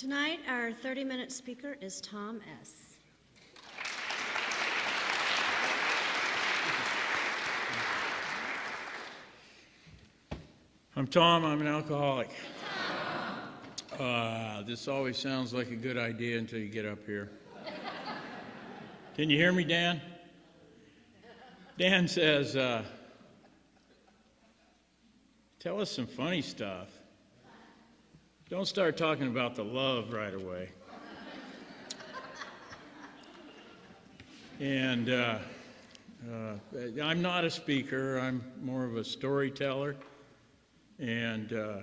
Tonight, our 30-minute speaker is Tom S. I'm Tom. I'm an alcoholic. This always sounds like a good idea until you get up here. Can you hear me, Dan? Dan says, tell us some funny stuff. Don't start talking about the love right away. And I'm not a speaker. I'm more of a storyteller. And a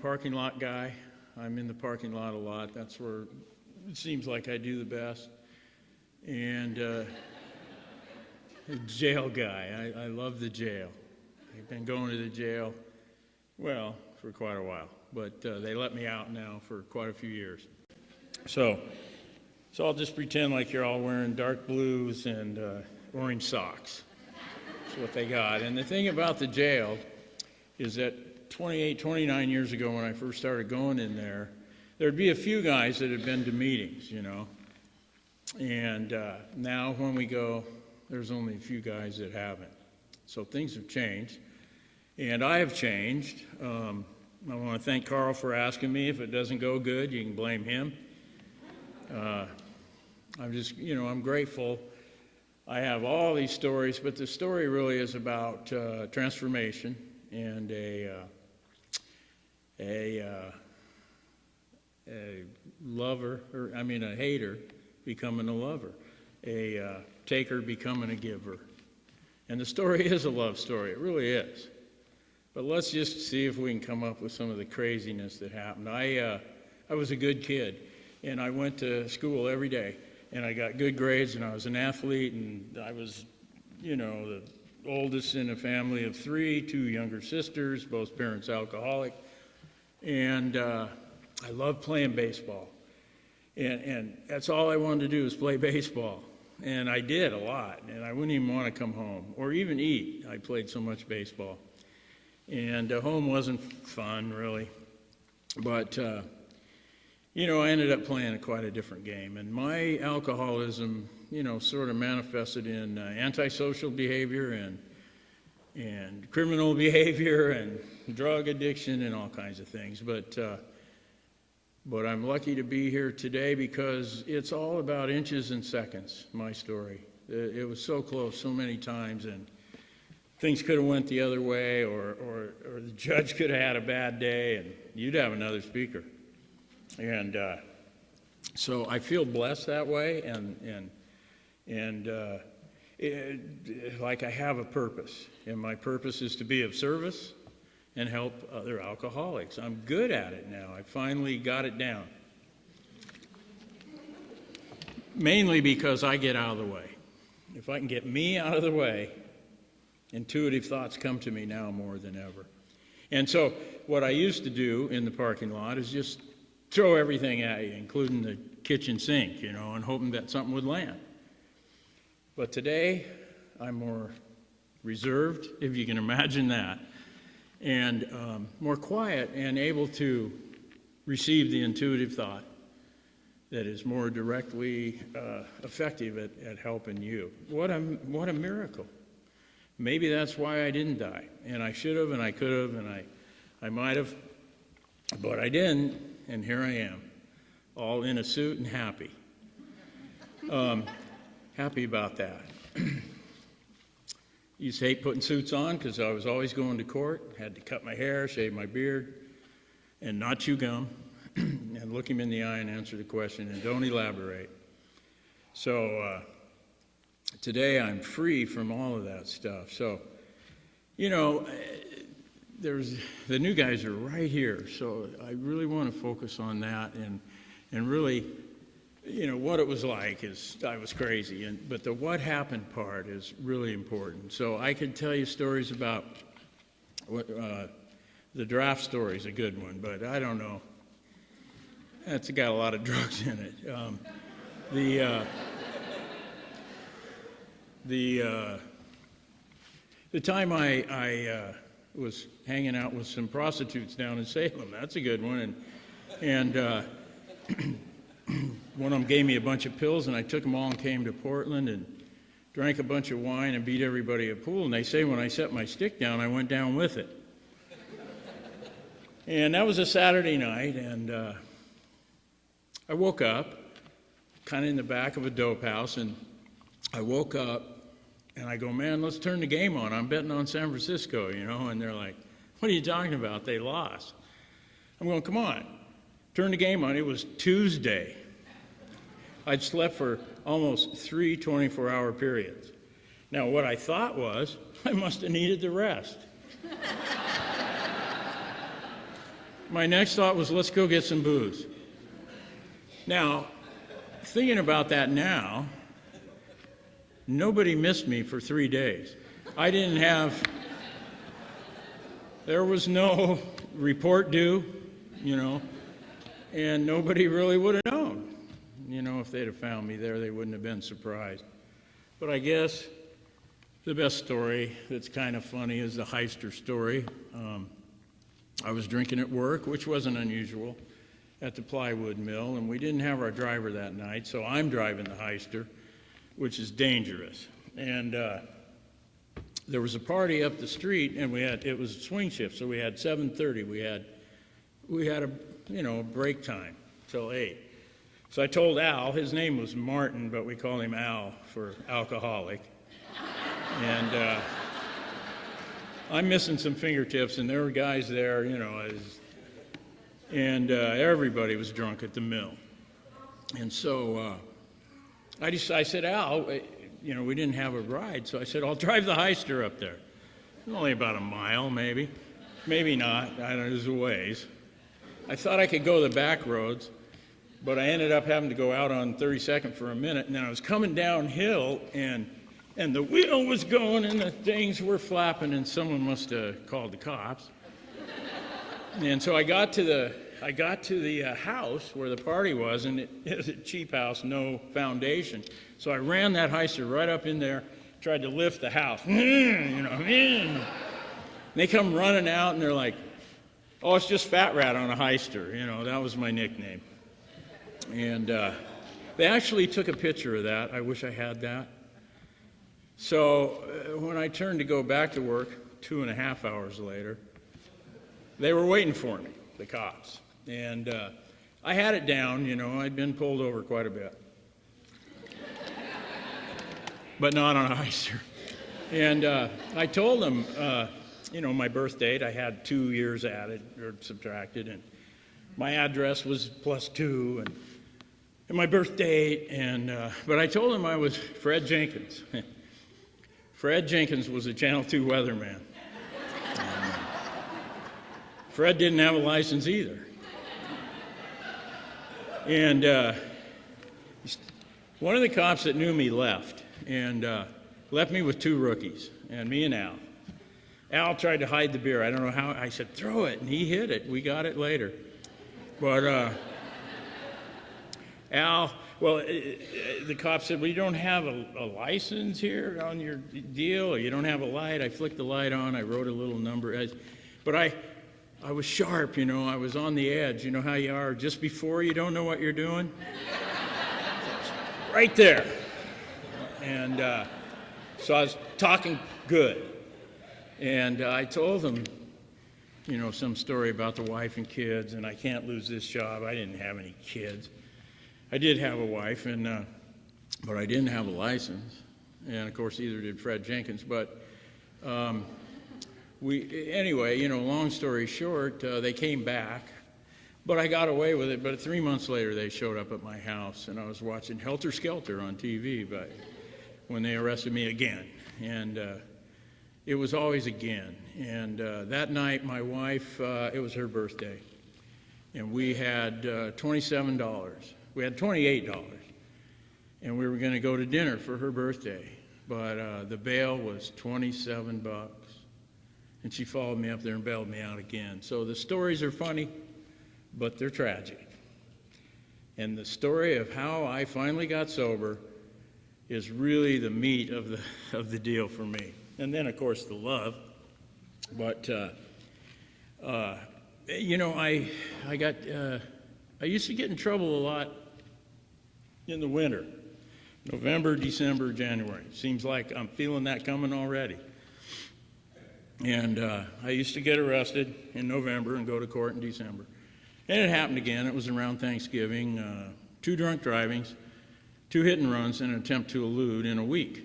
parking lot guy. I'm in the parking lot a lot. That's where it seems like I do the best. And a jail guy. I love the jail. I've been going to the jail, well, for quite a while. But they let me out now for quite a few years. So I'll just pretend like you're all wearing dark blues and orange socks. That's what they got. And the thing about the jail is that 28, 29 years ago when I first started going in there, there'd be a few guys that had been to meetings, you know. And now when we go, there's only a few guys that haven't. So things have changed. And I have changed. I want to thank Carl for asking me. If it doesn't go good, you can blame him. I'm grateful. I have all these stories, but the story really is about transformation and a hater becoming a lover, a taker becoming a giver. And the story is a love story. It really is. But let's just see if we can come up with some of the craziness that happened. I was a good kid, and I went to school every day. And I got good grades, and I was an athlete, and I was, the oldest in a family of 3, 2 younger sisters, both parents alcoholic. And I loved playing baseball. And that's all I wanted to do was play baseball. And I did a lot, and I wouldn't even want to come home or even eat. I played so much baseball. And home wasn't fun, really. But I ended up playing quite a different game. And my alcoholism, sort of manifested in antisocial behavior and criminal behavior and drug addiction and all kinds of things. But I'm lucky to be here today because it's all about inches and seconds, my story. It was so close so many times, and things could have went the other way, or the judge could have had a bad day, and you'd have another speaker. And so I feel blessed that way, and like I have a purpose, and my purpose is to be of service and help other alcoholics. I'm good at it now. I finally got it down. Mainly because I get out of the way. If I can get me out of the way, intuitive thoughts come to me now more than ever. And so what I used to do in the parking lot is just throw everything at you, including the kitchen sink, and hoping that something would land. But today, I'm more reserved, if you can imagine that, and more quiet and able to receive the intuitive thought that is more directly effective at helping you. What a miracle. Maybe that's why I didn't die. And I should have, and I could have, and I might have, but I didn't. And here I am, all in a suit and happy. Happy about that. Used to hate putting suits on because I was always going to court. Had to cut my hair, shave my beard, and not chew gum, and look him in the eye and answer the question, and don't elaborate. So today I'm free from all of that stuff. So, the new guys are right here, so I really want to focus on that and really, what it was like is I was crazy, but the what happened part is really important. So I could tell you stories about what the draft story is a good one, but I don't know. It's got a lot of drugs in it. The time I was hanging out with some prostitutes down in Salem. That's a good one. And one of them gave me a bunch of pills, and I took them all and came to Portland and drank a bunch of wine and beat everybody at pool. And they say when I set my stick down, I went down with it. And that was a Saturday night, and I woke up kind of in the back of a dope house, and I woke up and I go, man, let's turn the game on. I'm betting on San Francisco, you know, and they're like, what are you talking about? They lost. I'm going, come on, turn the game on. It was Tuesday. I'd slept for almost 3 24-hour periods. Now, what I thought was, I must have needed the rest. My next thought was, let's go get some booze. Now, thinking about that now, nobody missed me for 3 days. There was no report due, you know, and nobody really would have known. You know, if they'd have found me there, they wouldn't have been surprised. But I guess the best story that's kind of funny is the Heister story. I was drinking at work, which wasn't unusual, at the plywood mill, and we didn't have our driver that night, so I'm driving the Heister, which is dangerous. And there was a party up the street, and it was a swing shift, so we had 7:30. We had a break time till 8. So I told Al, his name was Martin, but we call him Al for alcoholic. And I'm missing some fingertips, and there were guys there, you know, and everybody was drunk at the mill. And so I said, Al, you know, we didn't have a ride, so I said, I'll drive the Heister up there. Only about a mile, maybe. Maybe not. I don't know, there's a ways. I thought I could go the back roads, but I ended up having to go out on 32nd for a minute, and then I was coming downhill, and the wheel was going, and the things were flapping, and someone must have called the cops. And so I got to the house where the party was, and it was a cheap house, no foundation. So I ran that Heister right up in there, tried to lift the house. You know, and they come running out, and they're like, oh, it's just Fat Rat on a Heister. You know, that was my nickname. And they actually took a picture of that. I wish I had that. So when I turned to go back to work 2.5 hours later, they were waiting for me, the cops. And I had it down, you know, I'd been pulled over quite a bit. But not on a Heister. And I told them, you know, my birth date, I had 2 years added or subtracted, and my address was +2, and my birth date, but I told them I was Fred Jenkins. Fred Jenkins was a Channel 2 weatherman. Fred didn't have a license either. And one of the cops that knew me left, and left me with 2 rookies, and me and Al. Al tried to hide the beer. I don't know how. I said, throw it, and he hid it. We got it later. But Al, well, the cop said, well, you don't have a license here on your deal, or you don't have a light. I flicked the light on. I wrote a little number. But I was sharp, you know. I was on the edge. You know how you are just before you don't know what you're doing? Right there. And so I was talking good. And I told them, you know, some story about the wife and kids, and I can't lose this job. I didn't have any kids. I did have a wife, but I didn't have a license. And, of course, neither did Fred Jenkins. But anyway, you know, long story short, they came back. But I got away with it. But 3 months later, they showed up at my house, and I was watching Helter Skelter on TV when they arrested me again. And it was always again. And that night, my wife, it was her birthday. And we had $27. We had $28. And we were going to go to dinner for her birthday. But the bail was $27. And she followed me up there and bailed me out again. So the stories are funny, but they're tragic. And the story of how I finally got sober is really the meat of the deal for me. And then, of course, the love. But, you know, I used to get in trouble a lot in the winter, November, December, January. Seems like I'm feeling that coming already. And I used to get arrested in November and go to court in December. And it happened again. It was around Thanksgiving. 2 drunk drivings, 2 hit and runs, and an attempt to elude in a week.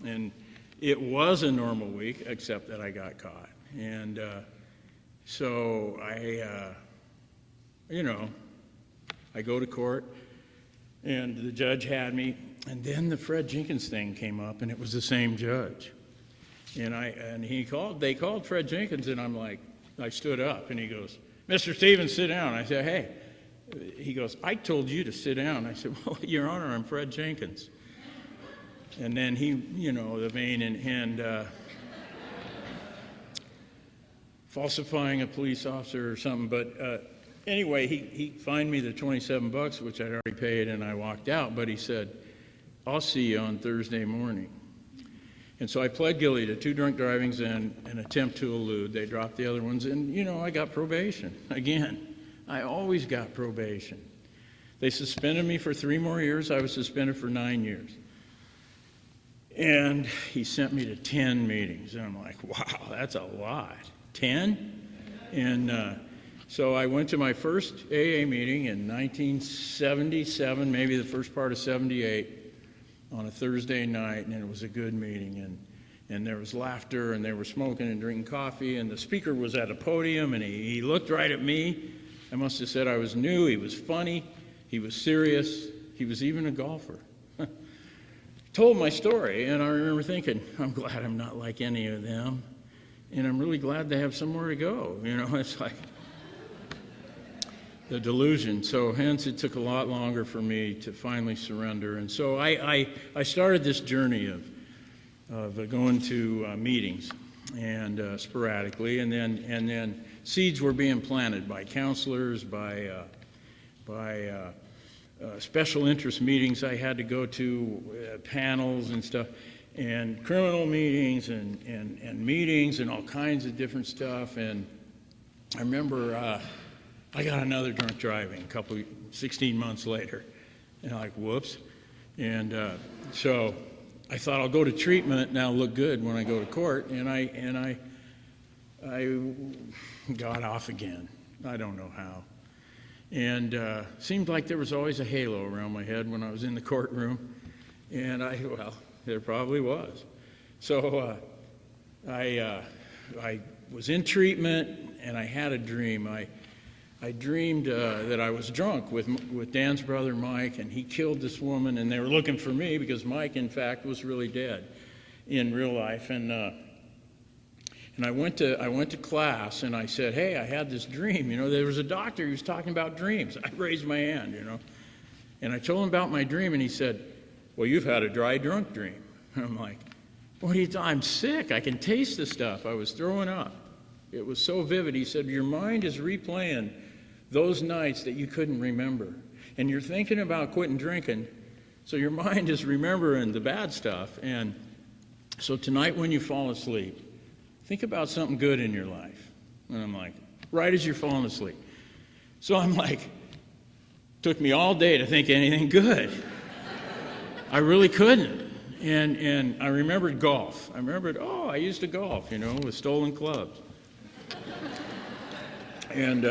And it was a normal week, except that I got caught. And so you know, I go to court, and the judge had me, and then the Fred Jenkins thing came up, and it was the same judge. And they called Fred Jenkins, and I'm like, I stood up, and he goes, "Mr. Stevens, sit down." I said, "Hey." He goes, "I told you to sit down." I said, "Well, Your Honor, I'm Fred Jenkins." And then he, you know, the vein in hand, falsifying a police officer or something. But anyway, he fined me the $27, which I'd already paid, and I walked out. But he said, "I'll see you on Thursday morning." And so I pled guilty to 2 drunk drivings and an attempt to elude. They dropped the other ones, and, you know, I got probation. Again, I always got probation. They suspended me for 3 more years. I was suspended for 9 years. And he sent me to 10 meetings. And I'm like, wow, that's a lot. 10? And so I went to my first AA meeting in 1977, maybe the first part of 78, on a Thursday night, and it was a good meeting. And there was laughter, and they were smoking and drinking coffee, and the speaker was at a podium, and he looked right at me. I must have said I was new. He was funny. He was serious. He was even a golfer. Told my story, and I remember thinking, I'm glad I'm not like any of them, and I'm really glad they have somewhere to go. You know, it's like the delusion. So hence it took a lot longer for me to finally surrender. And so I started this journey of going to meetings and sporadically, and then seeds were being planted by counselors, by special interest meetings I had to go to, panels and stuff, and criminal meetings and meetings and all kinds of different stuff. And I remember I got another drunk driving 16 months later, and I'm like, whoops. And so I thought I'll go to treatment and I'll look good when I go to court, and I got off again. I don't know how. And seemed like there was always a halo around my head when I was in the courtroom. And well, there probably was. So I was in treatment, and I had a dream. I dreamed that I was drunk with Dan's brother Mike, and he killed this woman, and they were looking for me because Mike, in fact, was really dead in real life. And I went to class, and I said, hey, I had this dream. You know, there was a doctor who was talking about dreams. I raised my hand, you know. And I told him about my dream, and he said, well, you've had a dry drunk dream. And I'm like, what are you talking? I'm sick. I can taste the stuff. I was throwing up. It was so vivid. He said, your mind is replaying those nights that you couldn't remember. And you're thinking about quitting drinking, so your mind is remembering the bad stuff. And so tonight when you fall asleep, think about something good in your life. And I'm like, right as you're falling asleep. So I'm like, took me all day to think anything good. I really couldn't. And I remembered golf. I remembered, I used to golf, you know, with stolen clubs. And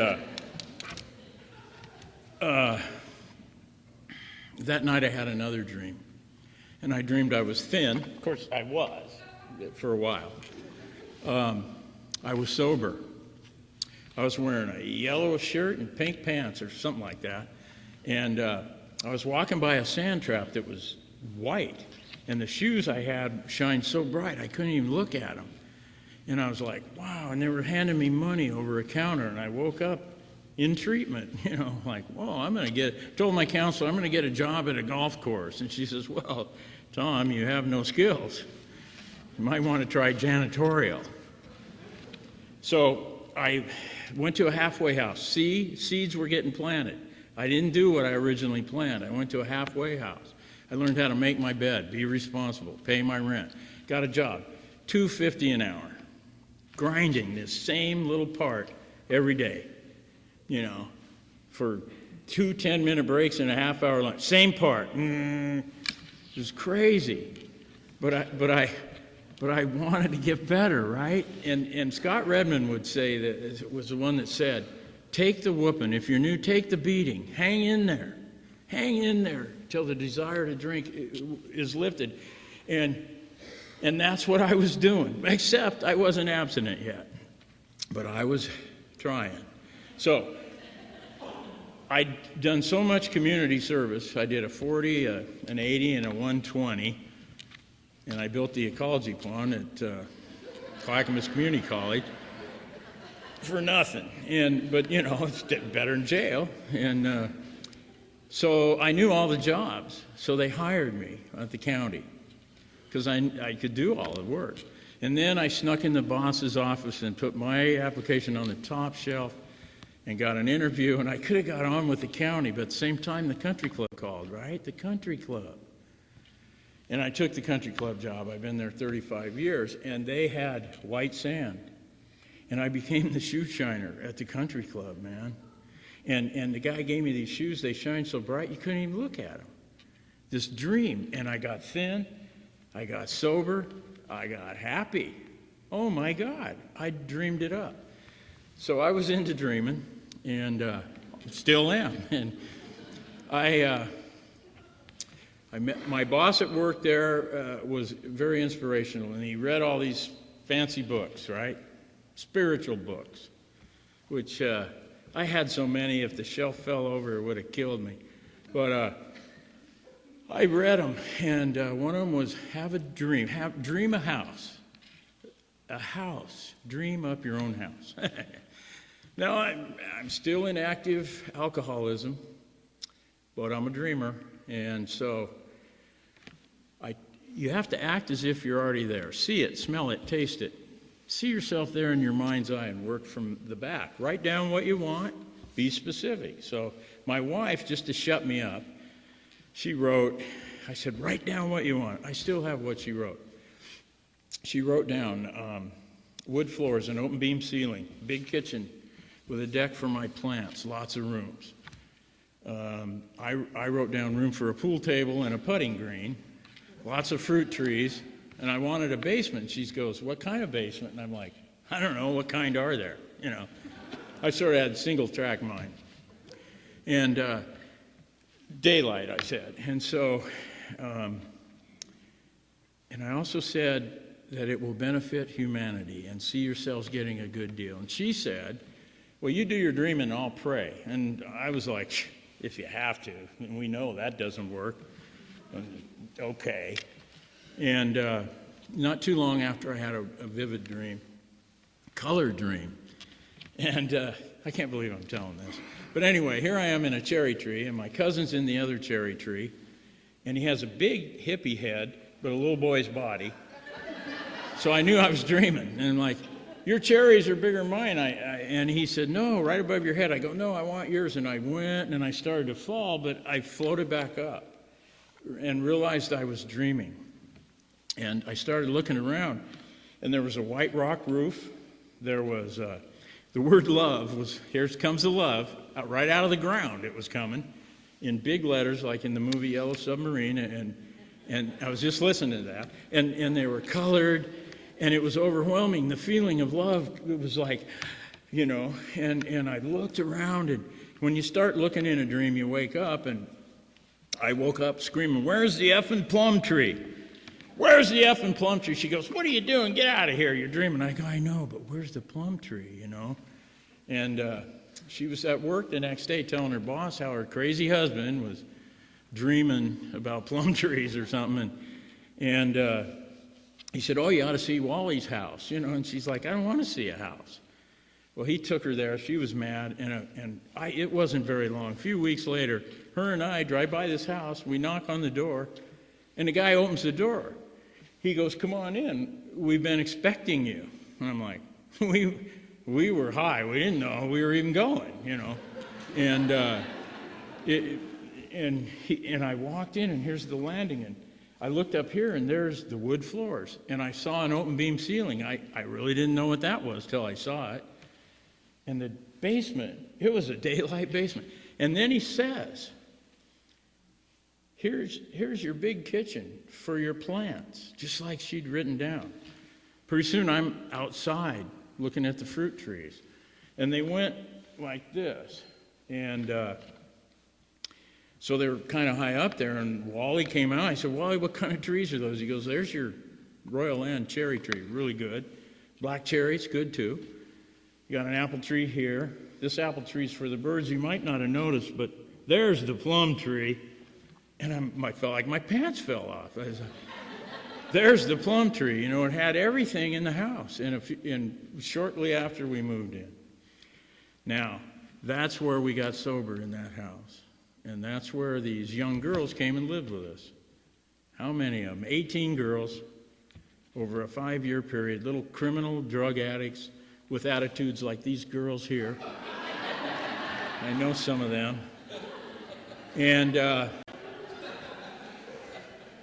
that night I had another dream. And I dreamed I was thin. Of course, I was for a while. I was sober. I was wearing a yellow shirt and pink pants or something like that. And I was walking by a sand trap that was white. And the shoes I had shined so bright I couldn't even look at them. And I was like, wow. And they were handing me money over a counter. And I woke up in treatment, you know, like, whoa, told my counselor, I'm going to get a job at a golf course. And she says, well, Tom, you have no skills. You might want to try janitorial. So I went to a halfway house. Seeds were getting planted. I didn't do what I originally planned. I went to a halfway house. I learned how to make my bed, be responsible, pay my rent. Got a job, $2.50 an hour. grinding this same little part every day, for 2 10-minute breaks and a half-hour lunch. Same part. It was crazy. But I wanted to get better, right? And Scott Redmond would say, that was the one that said, take the whooping. If you're new, take the beating. Hang in there. Hang in there till the desire to drink is lifted. And that's what I was doing, except I wasn't abstinent yet. But I was trying. So I'd done so much community service. I did a 40, an 80, and a 120. And I built the ecology pond at Clackamas Community College for nothing. But it's better than jail. And so I knew all the jobs. So they hired me at the county because I could do all the work. And then I snuck in the boss's office and put my application on the top shelf and got an interview. And I could have got on with the county, but at the same time the country club called, right? The country club. And I took the country club job. I've been there 35 years, and they had white sand. And I became the shoe shiner at the country club, man. And the guy gave me these shoes. They shined so bright you couldn't even look at them. This dream. And I got thin. I got sober. I got happy. Oh, my God. I dreamed it up. So I was into dreaming, and still am. And I met my boss at work there was very inspirational, and he read all these fancy books, right? Spiritual books, which I had so many, if the shelf fell over, it would have killed me. But I read them, and one of them was have a dream, dream a house. A house. Dream up your own house. Now, I'm still in active alcoholism, but I'm a dreamer, and so you have to act as if you're already there. See it, smell it, taste it. See yourself there in your mind's eye and work from the back. Write down what you want, be specific. So my wife, just to shut me up, she wrote, I said, write down what you want. I still have what she wrote. She wrote down wood floors, an open beam ceiling, big kitchen with a deck for my plants, lots of rooms. I wrote down room for a pool table and a putting green, lots of fruit trees, and I wanted a basement. She goes, what kind of basement? And I'm like, I don't know, what kind are there? I sort of had single track mind. And daylight, I said. And so, and I also said that it will benefit humanity and see yourselves getting a good deal. And she said, well, you do your dreaming, I'll pray. And I was like, if you have to, and we know that doesn't work. Okay. And not too long after, I had a vivid dream, color dream. And I can't believe I'm telling this. But anyway, here I am in a cherry tree, and my cousin's in the other cherry tree. And he has a big hippie head, but a little boy's body. So I knew I was dreaming. And I'm like, your cherries are bigger than mine. And he said, no, right above your head. I go, no, I want yours. And I went, and I started to fall, but I floated back up and realized I was dreaming. And I started looking around, and there was a white rock roof. There was the word love was, here comes the love, right out of the ground it was coming, in big letters like in the movie Yellow Submarine, and I was just listening to that. And they were colored, and it was overwhelming. The feeling of love, it was like, and I looked around, and when you start looking in a dream, you wake up, and I woke up screaming, where's the effing plum tree? Where's the effing plum tree? She goes, what are you doing? Get out of here. You're dreaming. I go, I know, but where's the plum tree, And she was at work the next day telling her boss how her crazy husband was dreaming about plum trees or something. And he said, oh, you ought to see Wally's house, And she's like, I don't want to see a house. Well, he took her there. She was mad. And it wasn't very long. A few weeks later, her and I drive by this house. We knock on the door. And the guy opens the door. He goes, come on in. We've been expecting you. And I'm like, we were high. We didn't know we were even going, And I walked in, and here's the landing. And I looked up here, and there's the wood floors, and I saw an open beam ceiling. I really didn't know what that was till I saw it. And the basement, it was a daylight basement. And then he says, here's your big kitchen for your plants, just like she'd written down. Pretty soon I'm outside looking at the fruit trees. And they went like this. And so they were kind of high up there, and Wally came out. I said, Wally, what kind of trees are those? He goes, there's your Royal Land cherry tree, really good. Black cherries, good too. You got an apple tree here. This apple tree's for the birds. You might not have noticed, but there's the plum tree. And I felt like my pants fell off. I was like, there's the plum tree. You know, it had everything in the house. And shortly after we moved in. Now, that's where we got sober, in that house. And that's where these young girls came and lived with us. How many of them? 18 girls over a 5-year period, little criminal drug addicts with attitudes like these girls here. I know some of them. And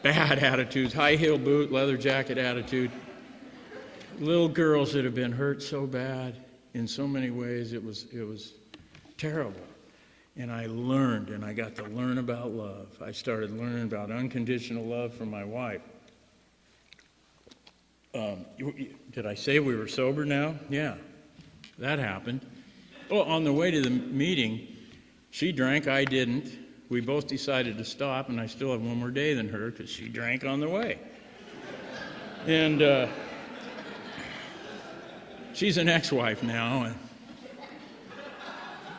bad attitudes, high heel boot, leather jacket attitude. Little girls that have been hurt so bad in so many ways, it was terrible. And I learned, and I got to learn about love. I started learning about unconditional love from my wife. Did I say we were sober now? Yeah, that happened. Well, on the way to the meeting, she drank, I didn't. We both decided to stop, and I still have one more day than her because she drank on the way. And she's an ex-wife now, and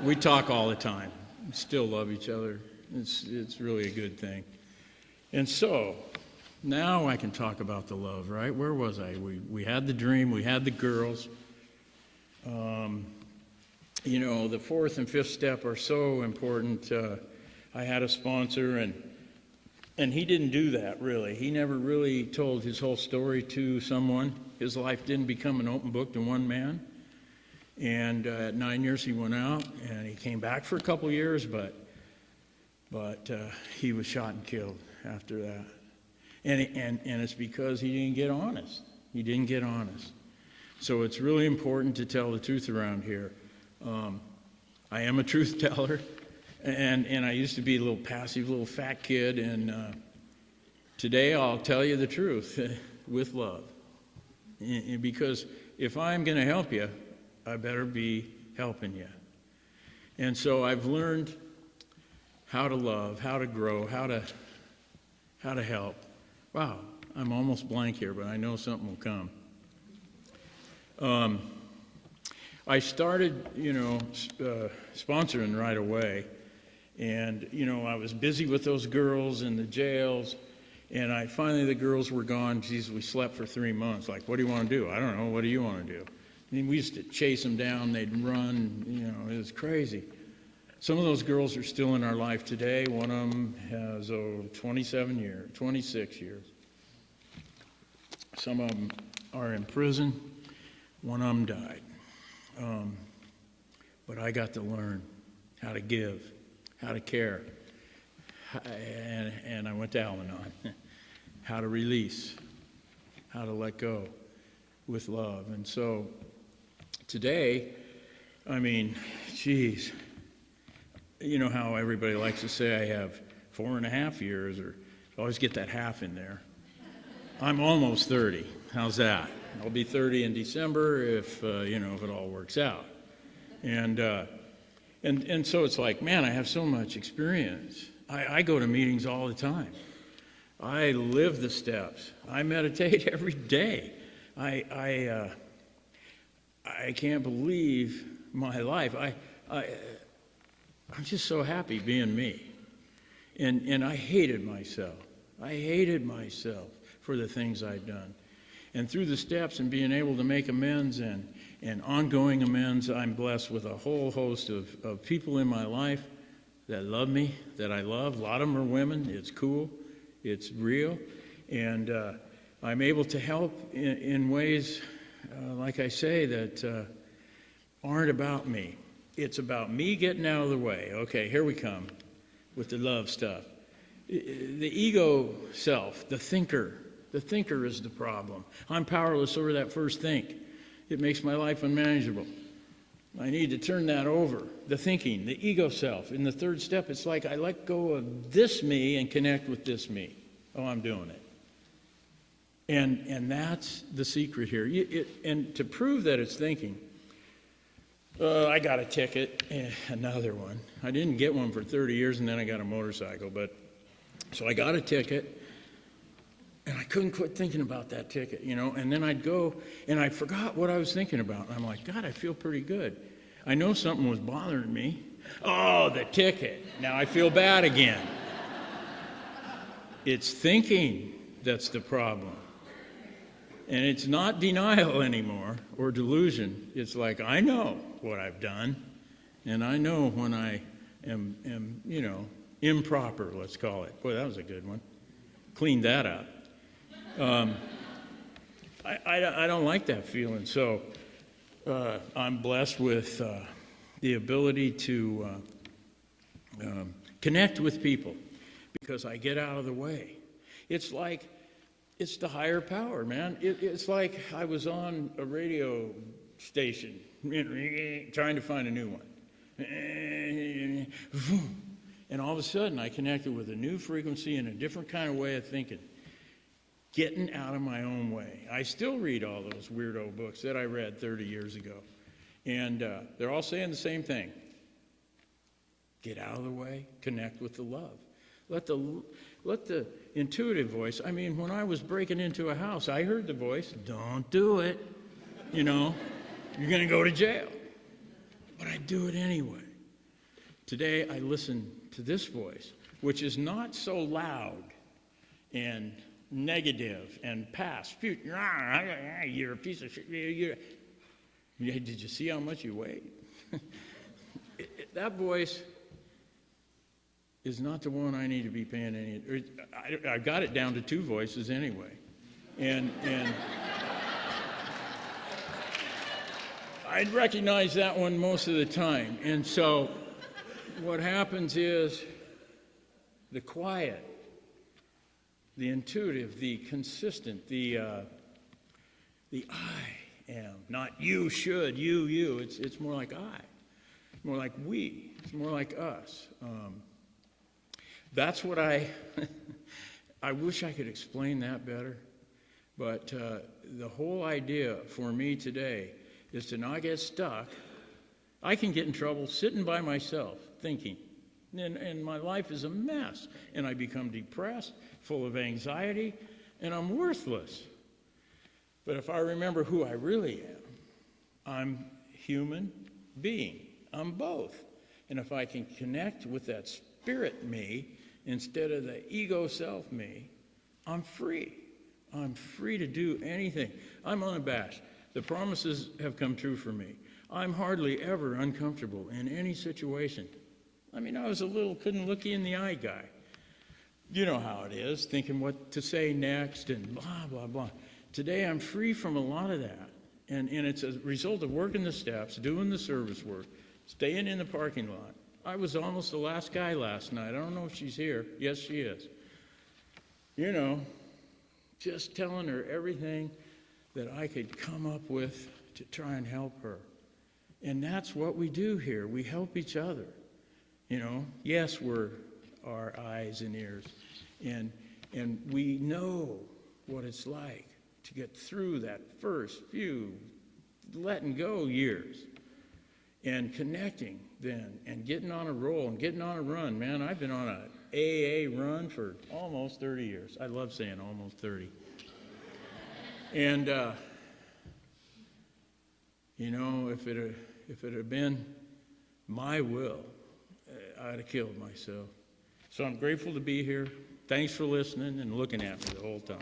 we talk all the time. We still love each other. It's really a good thing. And so, now I can talk about the love, right? Where was I? We had the dream. We had the girls. You know, the fourth and fifth step are so important. I had a sponsor, and he didn't do that, really. He never really told his whole story to someone. His life didn't become an open book to one man. And at 9 years, he went out, and he came back for a couple years, but he was shot and killed after that. And it's because he didn't get honest. He didn't get honest. So it's really important to tell the truth around here. I am a truth teller, and I used to be a little passive, little fat kid, and today I'll tell you the truth with love. Because if I'm going to help you, I better be helping you. And so I've learned how to love, how to grow, how to help. Wow, I'm almost blank here, but I know something will come. I started, sponsoring right away. And, I was busy with those girls in the jails. And finally the girls were gone. Geez, we slept for 3 months. Like, what do you want to do? I don't know. What do you want to do? I mean, we used to chase them down. They'd run. It was crazy. Some of those girls are still in our life today. One of them has 26 years. Some of them are in prison. One of them died. But I got to learn how to give, how to care. And I went to Al-Anon. How to release, how to let go with love. And so today, geez, you know how everybody likes to say I have 4.5 years, or always get that half in there. I'm almost 30. How's that? I'll be 30 in December if it all works out. And so it's like, man, I have so much experience. I go to meetings all the time. I live the steps. I meditate every day. I can't believe my life. I'm just so happy being me. And I hated myself. I hated myself for the things I'd done. And through the steps and being able to make amends and ongoing amends, I'm blessed with a whole host of people in my life that love me, that I love. A lot of them are women. It's cool. It's real. And I'm able to help in ways, like I say, that aren't about me. It's about me getting out of the way. Okay, here we come with the love stuff. The ego self, the thinker is the problem. I'm powerless over that first think. It makes my life unmanageable. I need to turn that over. The thinking, the ego self. In the third step, it's like I let go of this me and connect with this me. Oh, I'm doing it. And that's the secret here. And to prove that it's thinking, I got a ticket, another one. I didn't get one for 30 years, and then I got a motorcycle. So I got a ticket, and I couldn't quit thinking about that ticket, And then I'd go, and I forgot what I was thinking about. And I'm like, God, I feel pretty good. I know something was bothering me. Oh, the ticket. Now I feel bad again. It's thinking that's the problem. And it's not denial anymore or delusion. It's like, I know what I've done, and I know when I am improper, let's call it. Boy, that was a good one. Cleaned that up. I don't like that feeling. So I'm blessed with the ability to connect with people because I get out of the way. It's the higher power, man. It's like I was on a radio station trying to find a new one. And all of a sudden I connected with a new frequency and a different kind of way of thinking. Getting out of my own way. I still read all those weirdo books that I read 30 years ago. And they're all saying the same thing. Get out of the way, connect with the love. Let the intuitive voice, when I was breaking into a house, I heard the voice, don't do it. You're going to go to jail. But I do it anyway. Today I listen to this voice, which is not so loud and negative and past, future. You're a piece of shit. Did you see how much you weigh? That voice is not the one I need to be paying any. I got it down to two voices anyway, and I'd recognize that one most of the time. And so, what happens is the quiet, the intuitive, the consistent, the I am, not you should, you. It's more like I, more like we. It's more like us. That's what I wish I could explain that better. But the whole idea for me today is to not get stuck. I can get in trouble sitting by myself thinking. And my life is a mess. And I become depressed, full of anxiety, and I'm worthless. But if I remember who I really am, I'm human being. I'm both. And if I can connect with that spirit me instead of the ego self me, I'm free. I'm free to do anything. I'm unabashed. The promises have come true for me. I'm hardly ever uncomfortable in any situation. I was couldn't look you in the eye guy. You know how it is, thinking what to say next and blah, blah, blah. Today I'm free from a lot of that. And it's a result of working the steps, doing the service work, staying in the parking lot. I was almost the last guy last night. I don't know if she's here. Yes, she is. Just telling her everything that I could come up with to try and help her. And that's what we do here. We help each other. Yes, we're our eyes and ears. And we know what it's like to get through that first few letting go years and connecting then and getting on a roll and getting on a run. Man, I've been on a AA run for almost 30 years. I love saying almost 30. And, if it had been my will, I'd have killed myself. So I'm grateful to be here. Thanks for listening and looking at me the whole time.